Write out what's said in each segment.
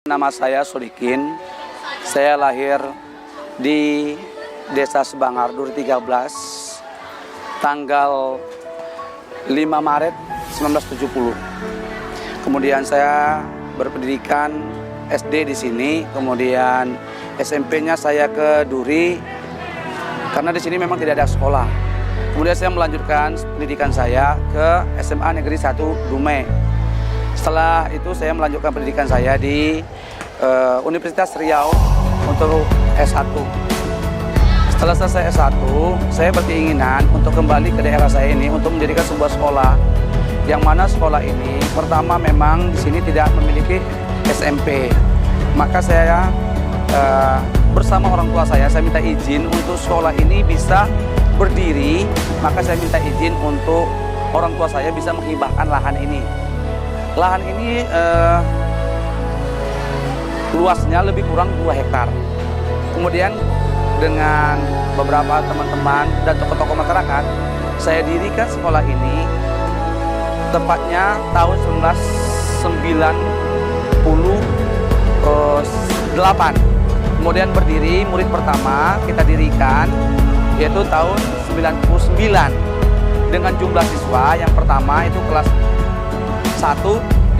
Nama saya Solikin, saya lahir di Desa Sebangar, Duri 13, tanggal 5 Maret 1970. Kemudian saya berpendidikan SD di sini, kemudian SMP-nya saya ke Duri, karena di sini memang tidak ada sekolah. Kemudian saya melanjutkan pendidikan saya ke SMA Negeri 1 Dumai. Setelah itu saya melanjutkan pendidikan saya di Universitas Riau untuk S1. Setelah selesai S1, saya berkeinginan untuk kembali ke daerah saya ini untuk mendirikan sebuah sekolah. Yang mana sekolah ini pertama memang di sini tidak memiliki SMP. Maka saya bersama orang tua saya minta izin untuk sekolah ini bisa berdiri. Maka saya minta izin untuk orang tua saya bisa menghibahkan lahan ini. Lahan ini luasnya lebih kurang 2 hektar. Kemudian dengan beberapa teman-teman dan tokoh-tokoh masyarakat, saya dirikan sekolah ini tepatnya tahun 1998. Kemudian berdiri murid pertama kita dirikan yaitu tahun 99 dengan jumlah siswa yang pertama itu kelas 1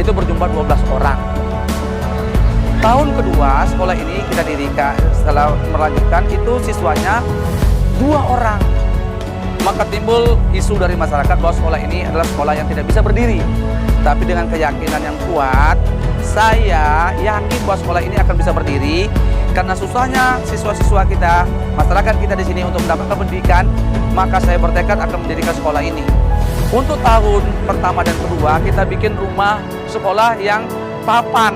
itu berjumlah 12 orang. Tahun kedua sekolah ini kita dirikan setelah melanjutkan itu siswanya 2 orang. Maka timbul isu dari masyarakat bahwa sekolah ini adalah sekolah yang tidak bisa berdiri. Tapi dengan keyakinan yang kuat, saya yakin bahwa sekolah ini akan bisa berdiri karena susahnya siswa-siswa kita, masyarakat kita di sini untuk mendapatkan pendidikan, maka saya bertekad akan mendirikan sekolah ini. Untuk tahun pertama dan kedua kita bikin rumah sekolah yang papan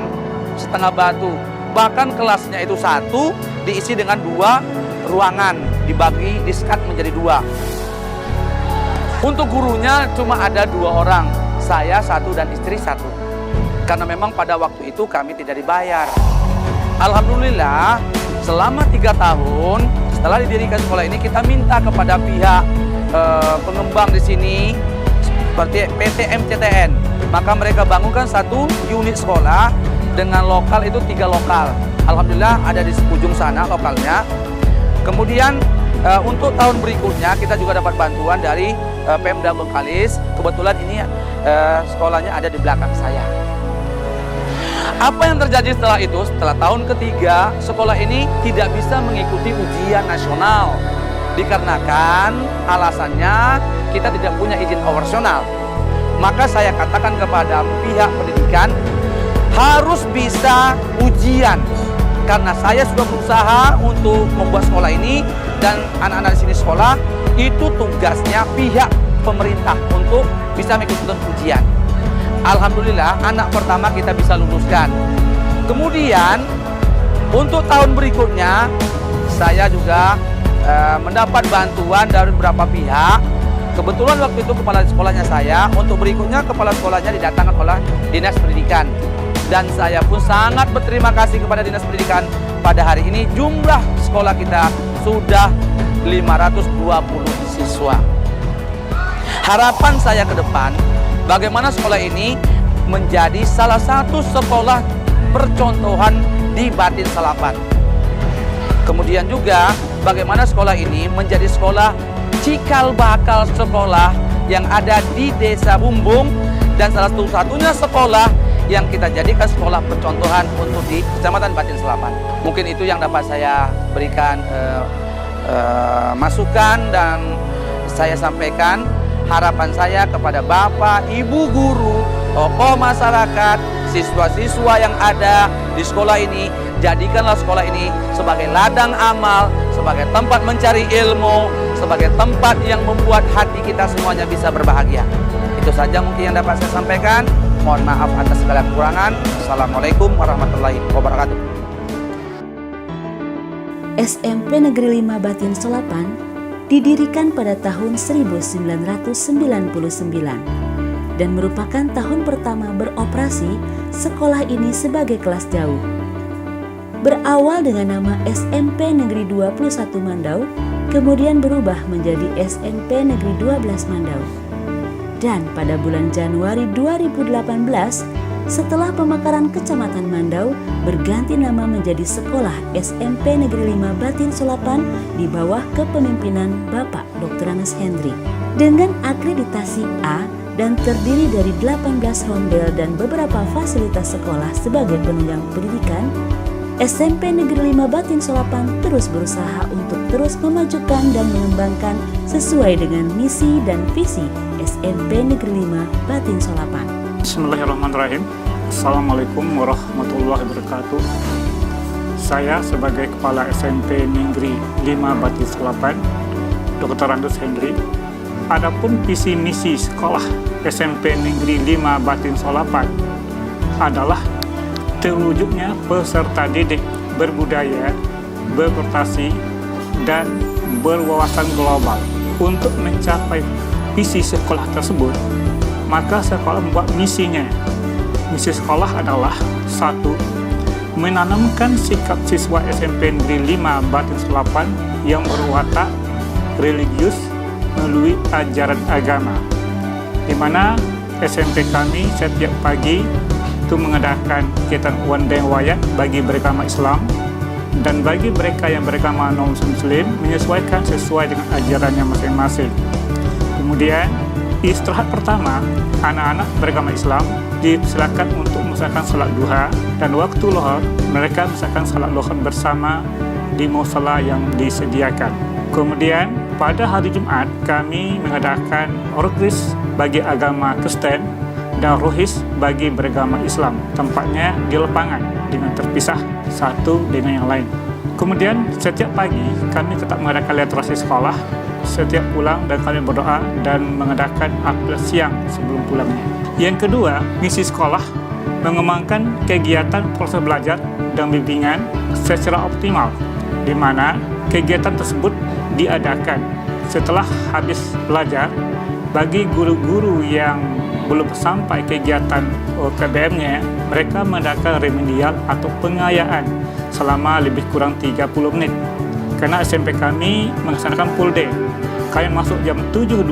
setengah batu. Bahkan kelasnya itu 1 diisi dengan 2 ruangan, dibagi diskat menjadi 2. Untuk gurunya cuma ada 2 orang, saya 1 dan istri 1. Karena memang pada waktu itu kami tidak dibayar. Alhamdulillah selama 3 tahun setelah didirikan sekolah ini kita minta kepada pihak pengembang di sini seperti PT MCTN, maka mereka bangunkan 1 unit sekolah dengan lokal itu 3 lokal. Alhamdulillah ada di ujung sana lokalnya. Kemudian untuk tahun berikutnya kita juga dapat bantuan dari Pemda Bengkalis. Kebetulan ini sekolahnya ada di belakang saya. Apa yang terjadi setelah itu? Setelah tahun ketiga sekolah ini tidak bisa mengikuti ujian nasional. Dikarenakan alasannya kita tidak punya izin operasional. Maka saya katakan kepada pihak pendidikan harus bisa ujian. Karena saya sudah berusaha untuk membuat sekolah ini dan anak-anak di sini sekolah, itu tugasnya pihak pemerintah untuk bisa mengikuti ujian. Alhamdulillah anak pertama kita bisa luluskan. Kemudian untuk tahun berikutnya saya juga mendapat bantuan dari beberapa pihak. Kebetulan waktu itu kepala sekolahnya saya, untuk berikutnya kepala sekolahnya didatangkan oleh Dinas Pendidikan. Dan saya pun sangat berterima kasih kepada Dinas Pendidikan. Pada hari ini jumlah sekolah kita sudah 520 siswa. Harapan saya ke depan, bagaimana sekolah ini menjadi salah satu sekolah percontohan di Batin Selapan. Kemudian juga bagaimana sekolah ini menjadi sekolah cikal bakal sekolah yang ada di Desa Bumbung dan salah satu-satunya sekolah yang kita jadikan sekolah percontohan untuk di Kecamatan Batin Selapan. Mungkin itu yang dapat saya berikan masukan dan saya sampaikan. Harapan saya kepada Bapak, Ibu guru, tokoh masyarakat, siswa-siswa yang ada di sekolah ini, jadikanlah sekolah ini sebagai ladang amal, sebagai tempat mencari ilmu, sebagai tempat yang membuat hati kita semuanya bisa berbahagia. Itu saja mungkin yang dapat saya sampaikan. Mohon maaf atas segala kekurangan. Assalamualaikum warahmatullahi wabarakatuh. SMP Negeri 5 Batin Selapan didirikan pada tahun 1999 dan merupakan tahun pertama beroperasi sekolah ini sebagai kelas jauh. Berawal dengan nama SMP Negeri 21 Mandau, kemudian berubah menjadi SMP Negeri 12 Mandau. Dan pada bulan Januari 2018 setelah pemekaran Kecamatan Mandau berganti nama menjadi Sekolah SMP Negeri 5 Batin Solapan di bawah kepemimpinan Bapak Dr. Anas Hendri. Dengan akreditasi A dan terdiri dari 18 rondel dan beberapa fasilitas sekolah sebagai penunjang pendidikan, SMP Negeri 5 Batin Solapan terus berusaha untuk terus memajukan dan mengembangkan sesuai dengan misi dan visi SMP Negeri 5 Batin Solapan. Bismillahirrahmanirrahim. Assalamualaikum warahmatullahi wabarakatuh. Saya sebagai Kepala SMP Negeri 5 Batin Solapan, Dr. Anas Hendri. Adapun visi misi sekolah SMP Negeri 5 Batin Solapan adalah terwujudnya peserta didik berbudaya, berprestasi, dan berwawasan global. Untuk mencapai visi sekolah tersebut, maka sekolah membuat misinya. Misi sekolah adalah 1. Menanamkan sikap siswa SMP Negeri 5 Batin Solapan yang berwatak religius melalui ajaran agama, di mana SMP kami setiap pagi itu mengadakan kegiatan Wandeng Wayat bagi beragama Islam, dan bagi mereka yang beragama non-Muslim menyesuaikan sesuai dengan ajarannya masing-masing. Kemudian istirahat pertama, anak-anak beragama Islam dipersilakan untuk melaksanakan salat duha, dan waktu lohor mereka melaksanakan salat lohor bersama di musala yang disediakan. Kemudian pada hari Jumat kami mengadakan orkris bagi agama Kristen dan rohis bagi beragama Islam. Tempatnya di lapangan dengan terpisah satu dengan yang lain. Kemudian setiap pagi kami tetap mengadakan literasi sekolah setiap pulang, dan kami berdoa dan mengadakan apel siang sebelum pulangnya. Yang kedua, misi sekolah mengembangkan kegiatan proses belajar dan bimbingan secara optimal, di mana kegiatan tersebut diadakan setelah habis belajar. Bagi guru-guru yang belum sampai kegiatan KBM-nya, mereka mengadakan remedial atau pengayaan selama lebih kurang 30 menit. Karena SMP kami melaksanakan full day. Kami masuk jam 7.20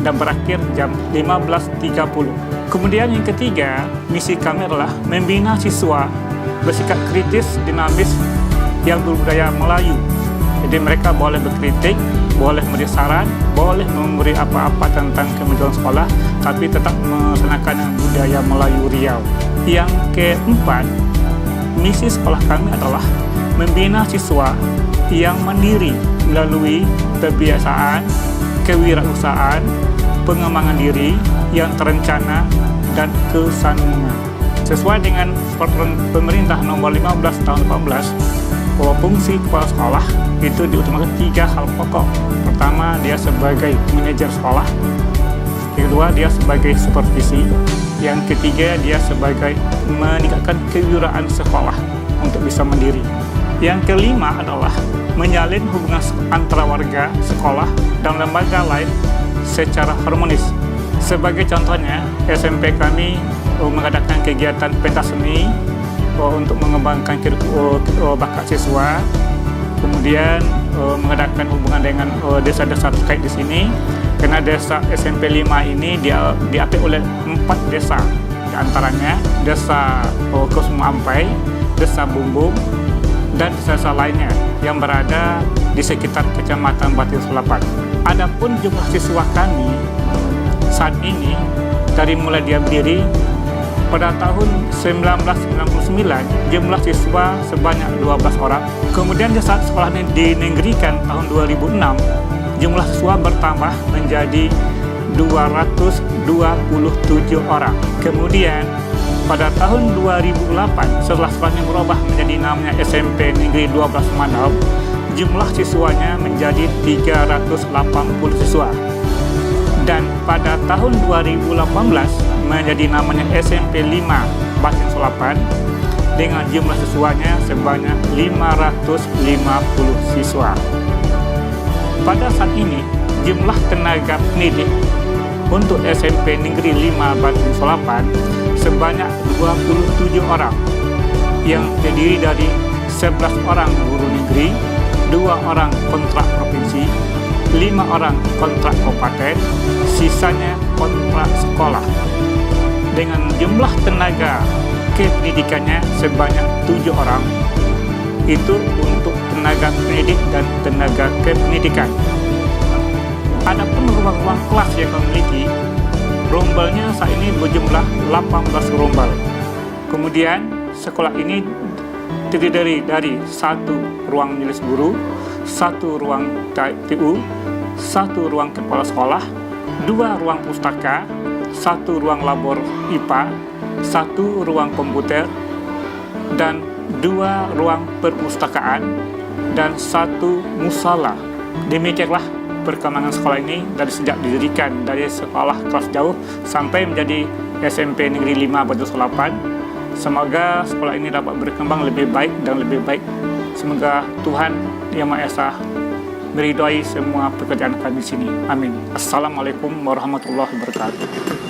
dan berakhir jam 15.30. Kemudian yang ketiga, misi kami adalah membina siswa bersikap kritis, dinamis, yang berbudaya Melayu. Jadi mereka boleh berkritik, boleh memberi saran, boleh memberi apa-apa tentang kemajuan sekolah, tapi tetap melaksanakan budaya Melayu Riau. Yang keempat, misi sekolah kami adalah membina siswa yang mandiri melalui kebiasaan, kewirausahaan, pengembangan diri yang terencana, dan kesanungan. Sesuai dengan peraturan pemerintah nomor 15 tahun 18, bahwa fungsi kepala sekolah itu diutamakan 3 hal pokok. Pertama, dia sebagai manajer sekolah. Kedua, dia sebagai supervisi. Yang ketiga, dia sebagai meningkatkan kewirausahaan sekolah untuk bisa mandiri. Yang kelima adalah menjalin hubungan antara warga, sekolah, dan lembaga lain secara harmonis. Sebagai contohnya, SMP kami mengadakan kegiatan pentas seni untuk mengembangkan bakat siswa, kemudian mengadakan hubungan dengan desa-desa terkait di sini, karena desa SMP 5 ini diapit oleh 4 desa, di antaranya desa Kusuma Ampai, desa Bumbung, dan desa-desa lainnya yang berada di sekitar Kecamatan Batin Solapan. Adapun jumlah siswa kami saat ini dari mulai dia berdiri pada tahun 1999 jumlah siswa sebanyak 12 orang. Kemudian di saat sekolah ini dinegerikan tahun 2006, jumlah siswa bertambah menjadi 227 orang. Kemudian pada tahun 2008 setelah sekolahnya berubah menjadi namanya SMP Negeri 12 Mandau, jumlah siswanya menjadi 380 siswa. Dan pada tahun 2018 menjadi namanya SMP 5 Batin Solapan dengan jumlah siswanya sebanyak 550 siswa. Pada saat ini jumlah tenaga pendidik untuk SMP Negeri 5 Batin Solapan sebanyak 27 orang yang terdiri dari 11 orang guru negeri, 2 orang kontrak provinsi, 5 orang kontrak kabupaten, sisanya kontrak sekolah. dengan jumlah tenaga kependidikannya sebanyak 7 orang. Itu untuk tenaga pendidik dan tenaga kependidikan. Adapun ruang-ruang kelas yang kami miliki, rombalnya saat ini berjumlah 18 rombal. Kemudian sekolah ini terdiri dari 1 ruang majelis guru, 1 ruang TU, 1 ruang kepala sekolah, 2 ruang pustaka, 1 ruang labor IPA, 1 ruang komputer, dan 2 ruang perpustakaan, dan 1 musala. Demikianlah perkembangan sekolah ini dari sejak didirikan dari sekolah kelas jauh sampai menjadi SMP Negeri 5 Batu Selapan. Semoga sekolah ini dapat berkembang lebih baik dan lebih baik. Semoga Tuhan Yang Maha Esa meridhai semua pekerjaan kami di sini. Amin. Assalamualaikum warahmatullahi wabarakatuh.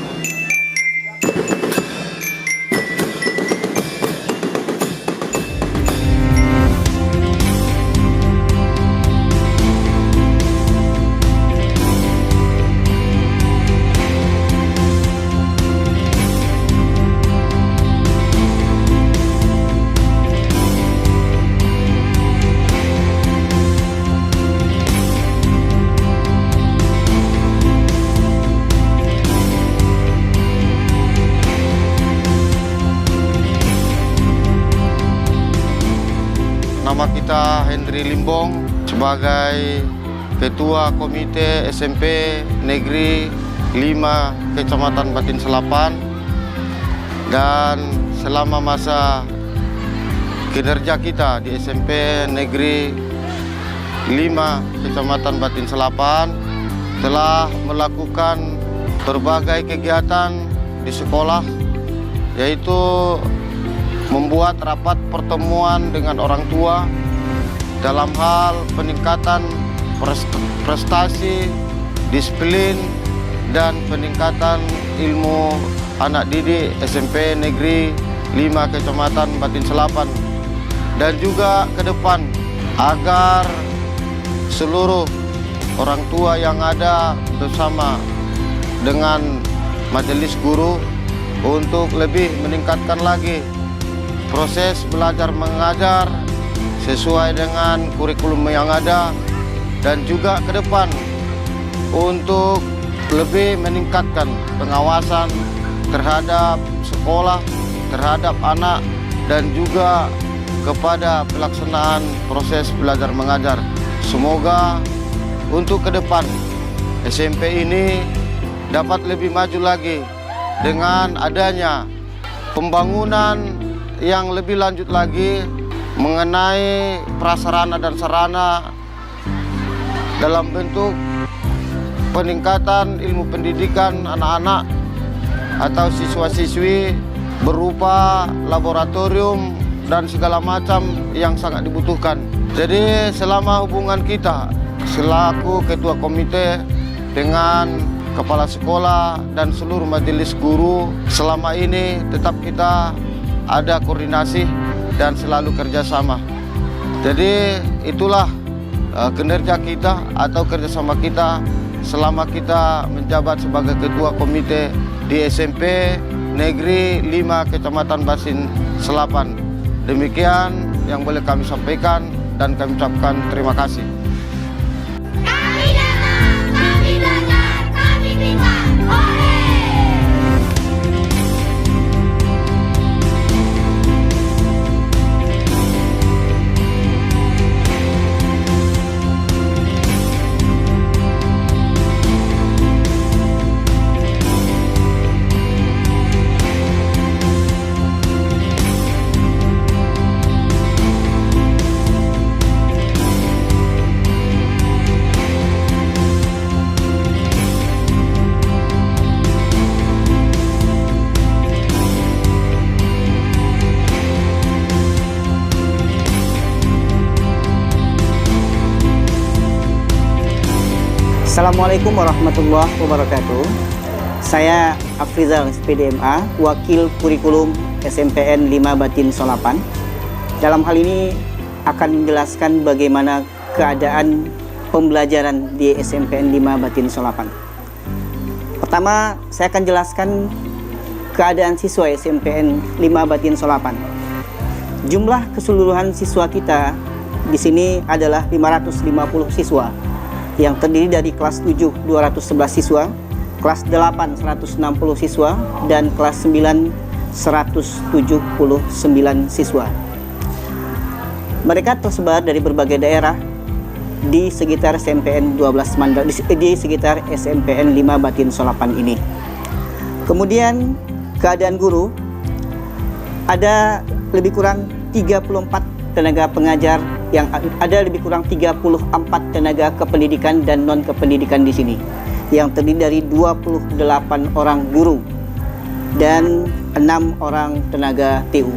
Nama kita Hendri Limbong sebagai Ketua Komite SMP Negeri 5 Kecamatan Batin Selapan, dan selama masa kinerja kita di SMP Negeri 5 Kecamatan Batin Selapan telah melakukan berbagai kegiatan di sekolah, yaitu membuat rapat pertemuan dengan orang tua dalam hal peningkatan prestasi, disiplin, dan peningkatan ilmu anak didik SMP Negeri 5 Kecamatan Batin Selapan. Dan juga ke depan agar seluruh orang tua yang ada bersama dengan majelis guru untuk lebih meningkatkan lagi proses belajar mengajar sesuai dengan kurikulum yang ada, dan juga ke depan untuk lebih meningkatkan pengawasan terhadap sekolah, terhadap anak, dan juga kepada pelaksanaan proses belajar mengajar. Semoga untuk ke depan SMP ini dapat lebih maju lagi dengan adanya pembangunan yang lebih lanjut lagi mengenai prasarana dan sarana dalam bentuk peningkatan ilmu pendidikan anak-anak atau siswa-siswi berupa laboratorium dan segala macam yang sangat dibutuhkan. Jadi selama hubungan kita selaku ketua komite dengan kepala sekolah dan seluruh majelis guru, selama ini tetap kita ada koordinasi dan selalu kerjasama. Jadi itulah kinerja kita atau kerjasama kita selama kita menjabat sebagai ketua komite di SMP Negeri 5 Kecamatan Batin Selapan. Demikian yang boleh kami sampaikan dan kami ucapkan terima kasih. Kami datang, kami belajar, kami pintar, hore! Assalamualaikum warahmatullahi wabarakatuh. Saya Afrizal SPDMA, Wakil Kurikulum SMPN 5 Batin Solapan. Dalam hal ini akan menjelaskan bagaimana keadaan pembelajaran di SMPN 5 Batin Solapan. Pertama, saya akan jelaskan keadaan siswa SMPN 5 Batin Solapan. Jumlah keseluruhan siswa kita di sini adalah 550 siswa yang terdiri dari kelas 7 211 siswa, kelas 8 160 siswa, dan kelas 9 179 siswa. Mereka tersebar dari berbagai daerah di sekitar SMPN 12 Mandau, di sekitar SMPN 5 Batin Solapan ini. Kemudian keadaan guru, ada lebih kurang 34 tenaga pengajar, yang ada lebih kurang 34 tenaga kependidikan dan non kependidikan di sini, yang terdiri dari 28 orang guru dan 6 orang tenaga TU.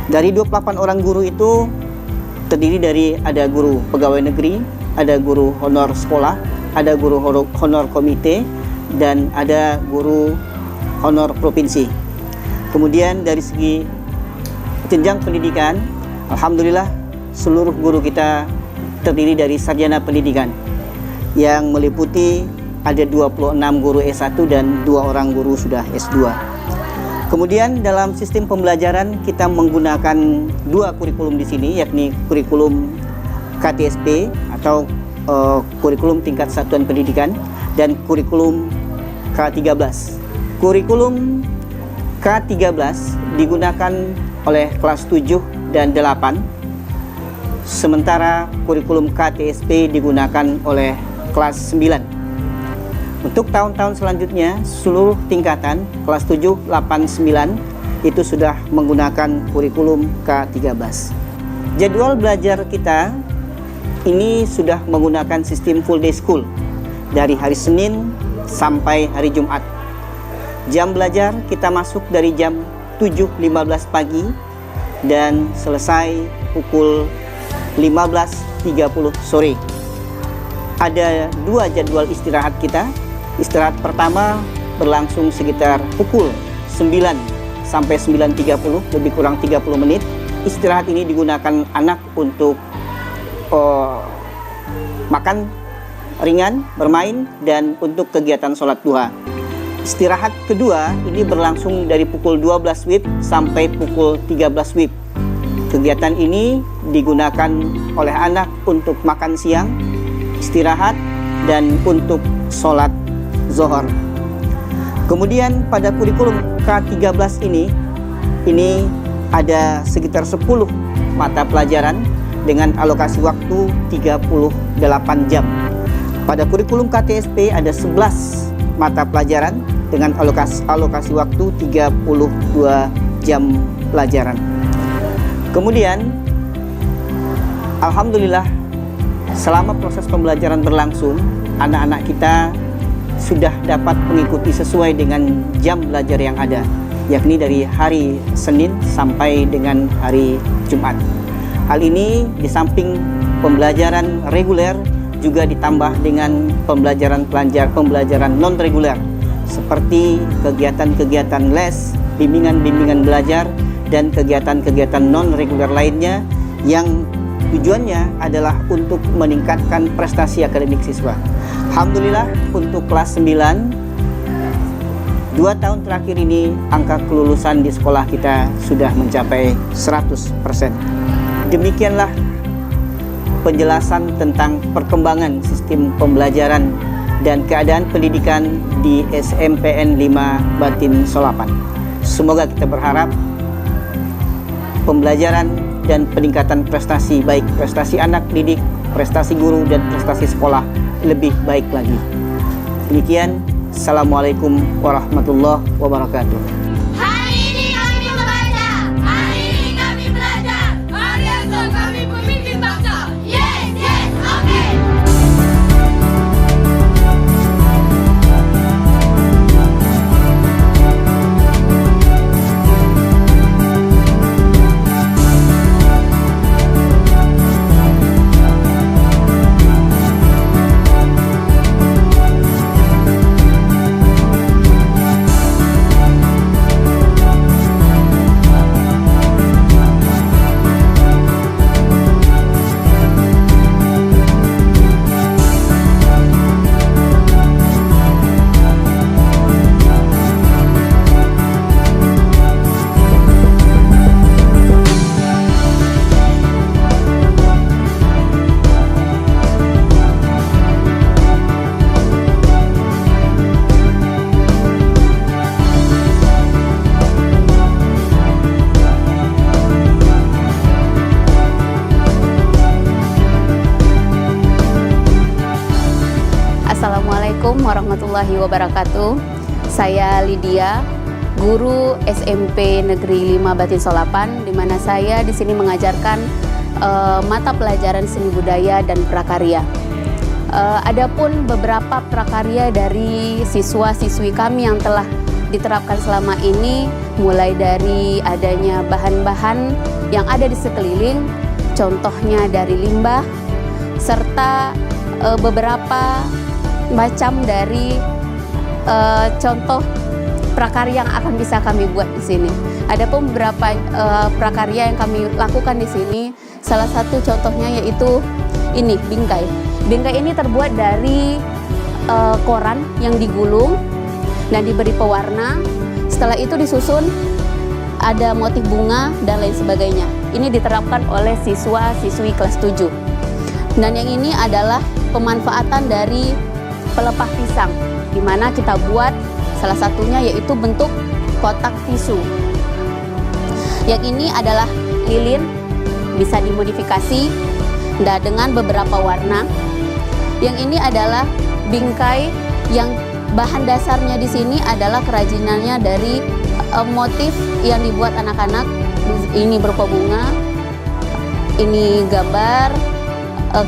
Dari 28 orang guru itu terdiri dari ada guru pegawai negeri, ada guru honor sekolah, ada guru honor komite, dan ada guru honor provinsi. Kemudian dari segi jenjang pendidikan, alhamdulillah seluruh guru kita terdiri dari sarjana pendidikan yang meliputi ada 26 guru S1 dan 2 orang guru sudah S2. Kemudian dalam sistem pembelajaran kita menggunakan 2 kurikulum di sini, yakni kurikulum KTSP atau kurikulum tingkat satuan pendidikan dan kurikulum K13. Kurikulum K13 digunakan oleh kelas 7 dan 8, sementara kurikulum KTSP digunakan oleh kelas 9. Untuk tahun-tahun selanjutnya, seluruh tingkatan kelas 7, 8, 9 itu sudah menggunakan kurikulum K13. Jadwal belajar kita ini sudah menggunakan sistem full day school dari hari Senin sampai hari Jumat. Jam belajar kita masuk dari jam 7.15 pagi dan selesai pukul 15.30 sore. Ada 2 jadwal istirahat kita. Istirahat pertama berlangsung sekitar pukul 9 sampai 9.30, lebih kurang 30 menit. Istirahat ini digunakan anak untuk makan ringan, bermain, dan untuk kegiatan sholat duha. Istirahat kedua ini berlangsung dari pukul 12 WIB sampai pukul 13 WIB. Kegiatan ini digunakan oleh anak untuk makan siang, istirahat, dan untuk sholat Zohor. Kemudian pada kurikulum K13 ini ada sekitar 10 mata pelajaran dengan alokasi waktu 38 jam. Pada kurikulum KTSP ada 11 mata pelajaran dengan alokasi waktu 32 jam pelajaran. Kemudian alhamdulillah selama proses pembelajaran berlangsung, anak-anak kita sudah dapat mengikuti sesuai dengan jam belajar yang ada, yakni dari hari Senin sampai dengan hari Jumat. Hal ini di samping pembelajaran reguler juga ditambah dengan pembelajaran non reguler seperti kegiatan-kegiatan les, bimbingan belajar, dan kegiatan-kegiatan non reguler lainnya yang tujuannya adalah untuk meningkatkan prestasi akademik siswa. Alhamdulillah untuk kelas 9, 2 tahun terakhir ini angka kelulusan di sekolah kita sudah mencapai 100%. Demikianlah penjelasan tentang perkembangan sistem pembelajaran dan keadaan pendidikan di SMPN 5 Batin Solapan. Semoga kita berharap pembelajaran dan peningkatan prestasi, baik prestasi anak didik, prestasi guru, dan prestasi sekolah lebih baik lagi. Demikian, Assalamualaikum warahmatullahi wabarakatuh. Hari ini kami membaca, hari ini kami belajar, hari esok kami pemimpin bangsa. Yes, yes, oke. warahmatullahi wabarakatuh. Saya Lydia, guru SMP Negeri 5 Batin Solapan, di mana saya di sini mengajarkan mata pelajaran seni budaya dan prakarya. Adapun beberapa prakarya dari siswa-siswi kami yang telah diterapkan selama ini, mulai dari adanya bahan-bahan yang ada di sekeliling, contohnya dari limbah, serta beberapa macam dari contoh prakarya yang akan bisa kami buat di sini. Adapun beberapa prakarya yang kami lakukan di sini, salah satu contohnya yaitu ini bingkai. Bingkai ini terbuat dari koran yang digulung dan diberi pewarna. Setelah itu disusun ada motif bunga dan lain sebagainya. Ini diterapkan oleh siswa-siswi kelas 7. Dan yang ini adalah pemanfaatan dari pelepah pisang, di mana kita buat salah satunya yaitu bentuk kotak tisu. Yang ini adalah lilin, bisa dimodifikasi dan dengan beberapa warna. Yang ini adalah bingkai yang bahan dasarnya di sini adalah kerajinannya dari motif yang dibuat anak-anak. Ini berupa bunga, ini gambar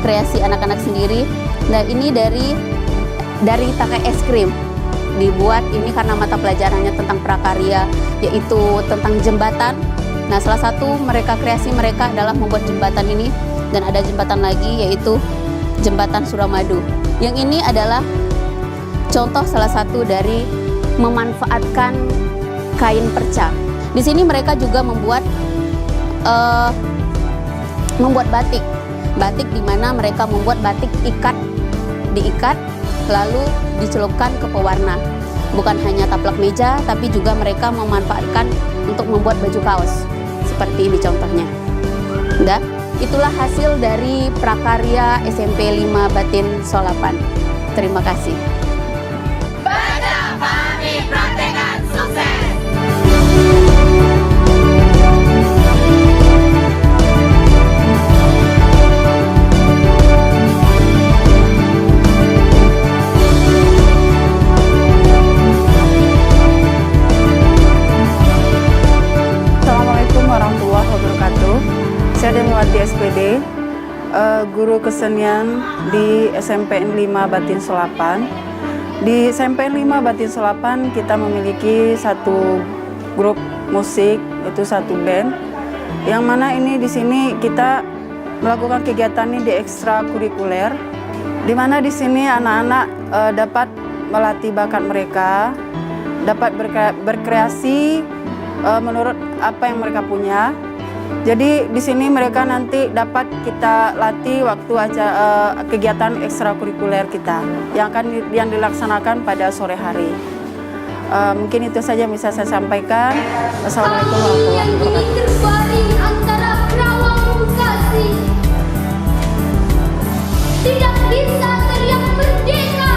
kreasi anak-anak sendiri. Nah, ini dari tangkai es krim dibuat ini karena mata pelajarannya tentang prakarya, yaitu tentang jembatan. Nah, salah satu kreasi mereka adalah membuat jembatan ini, dan ada jembatan lagi yaitu jembatan Suramadu. Yang ini adalah contoh salah satu dari memanfaatkan kain perca. Di sini mereka juga membuat batik. Batik di mana mereka membuat batik diikat lalu dicelupkan ke pewarna. Bukan hanya taplak meja, tapi juga mereka memanfaatkan untuk membuat baju kaos. Seperti ini contohnya. Nah, itulah hasil dari prakarya SMP 5 Batin Solapan. Terima kasih. Baca, pahami, praktekkan, sukses. Assalamualaikum warahmatullahi wabarakatuh. Saya Demawati SPD, guru kesenian di SMPN 5 Batin Solapan. Di SMPN 5 Batin Solapan kita memiliki satu grup musik, itu satu band. Yang mana ini di sini kita melakukan kegiatan ini di ekstrakurikuler, di mana di sini anak-anak dapat melatih bakat mereka, dapat berkreasi menurut apa yang mereka punya. Jadi di sini mereka nanti dapat kita latih waktu kegiatan ekstrakurikuler kita yang dilaksanakan pada sore hari. Mungkin itu saja bisa saya sampaikan. Wassalamualaikum warahmatullahi wabarakatuh. Terbaring antara perawang kasih, tidak bisa teriak merdeka.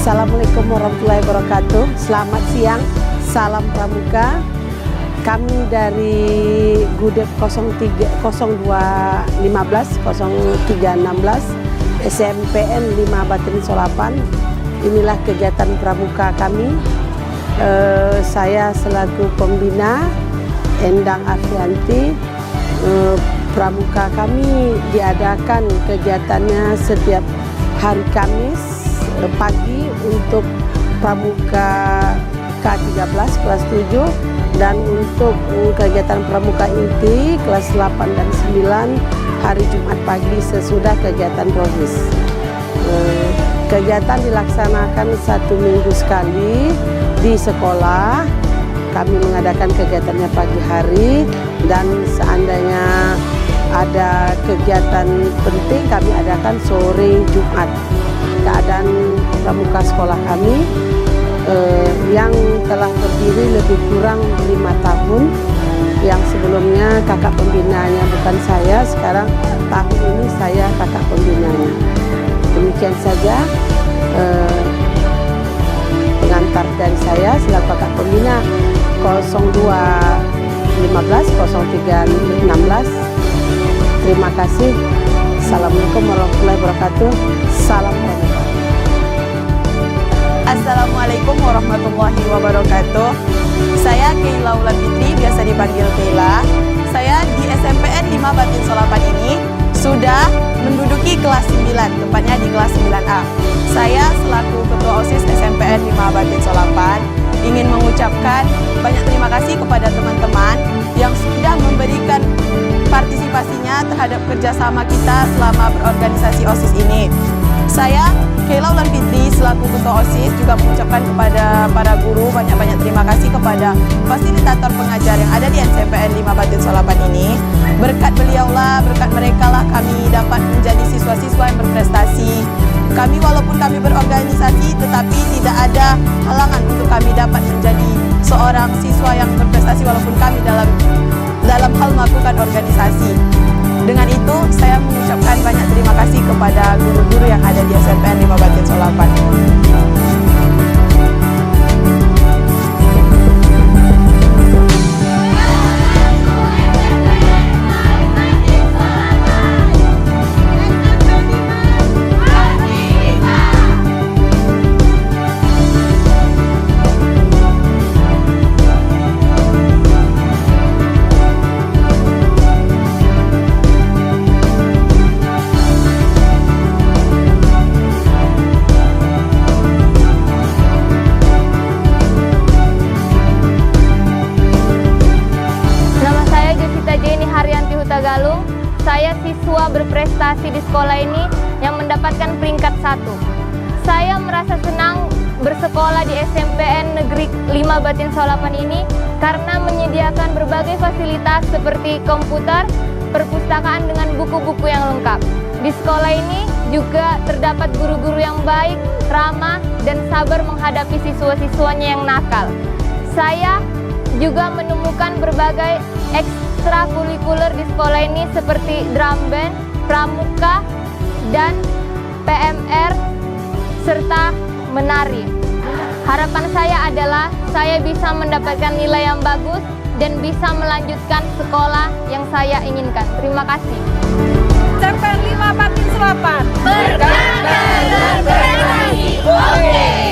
Assalamualaikum warahmatullahi wabarakatuh. Selamat siang, salam pramuka. Kami dari Gudep 0215 0316 SMPN 5 Batin Solapan. Inilah kegiatan pramuka kami. Saya selaku pembina, Endang Afrianti. Pramuka kami diadakan kegiatannya setiap hari Kamis pagi untuk pramuka K13 kelas 7, dan untuk kegiatan pramuka inti kelas 8 dan 9 hari Jumat pagi sesudah kegiatan provis. Kegiatan dilaksanakan 1 minggu sekali di sekolah. kami mengadakan kegiatannya pagi hari, dan seandainya ada kegiatan penting kami adakan sore Jumat. Keadaan pramuka sekolah kami yang telah berdiri lebih kurang 5 tahun, yang sebelumnya kakak pembinanya bukan saya, sekarang tahun ini saya kakak pembinanya. Demikian saja pengantar dari saya selaku kakak pembina 0215 0316. Terima kasih. Assalamualaikum warahmatullahi wabarakatuh. Salam pramuka. Assalamualaikum warahmatullahi wabarakatuh. Saya Keila Wulan Fitri, biasa dipanggil Keila. Saya di SMPN 5 Batin Solapan ini sudah menduduki kelas 9, tepatnya di kelas 9A. Saya selaku Ketua OSIS SMPN 5 Batin Solapan ingin mengucapkan banyak terima kasih kepada teman-teman yang sudah memberikan partisipasinya terhadap kerjasama kita selama berorganisasi OSIS ini. Saya, Keila Wulan Fitri, selaku Ketua OSIS juga mengucapkan kepada para guru banyak-banyak terima kasih kepada fasilitator pengajar yang ada di SMPN 5 Batin Solapan ini. Berkat beliaulah, berkat mereka lah kami dapat menjadi siswa-siswa yang berprestasi. Kami walaupun kami berorganisasi tetapi tidak ada halangan untuk kami dapat menjadi seorang siswa yang berprestasi walaupun kami dalam hal melakukan organisasi. Dengan itu, saya mengucapkan banyak terima kasih kepada guru-guru yang ada di SMPN 5 Batin Solapan. Saya siswa berprestasi di sekolah ini yang mendapatkan peringkat 1. Saya merasa senang bersekolah di SMPN Negeri 5 Batin Solapan ini karena menyediakan berbagai fasilitas seperti komputer, perpustakaan dengan buku-buku yang lengkap. Di sekolah ini juga terdapat guru-guru yang baik, ramah, dan sabar menghadapi siswa-siswanya yang nakal. Saya juga menemukan berbagai ekstrakurikuler di sekolah ini seperti drum band, pramuka, dan PMR, serta menari. Harapan saya adalah saya bisa mendapatkan nilai yang bagus dan bisa melanjutkan sekolah yang saya inginkan. Terima kasih. SMPN 5 Batin Solapan. Berkata dan berprestasi. Oke.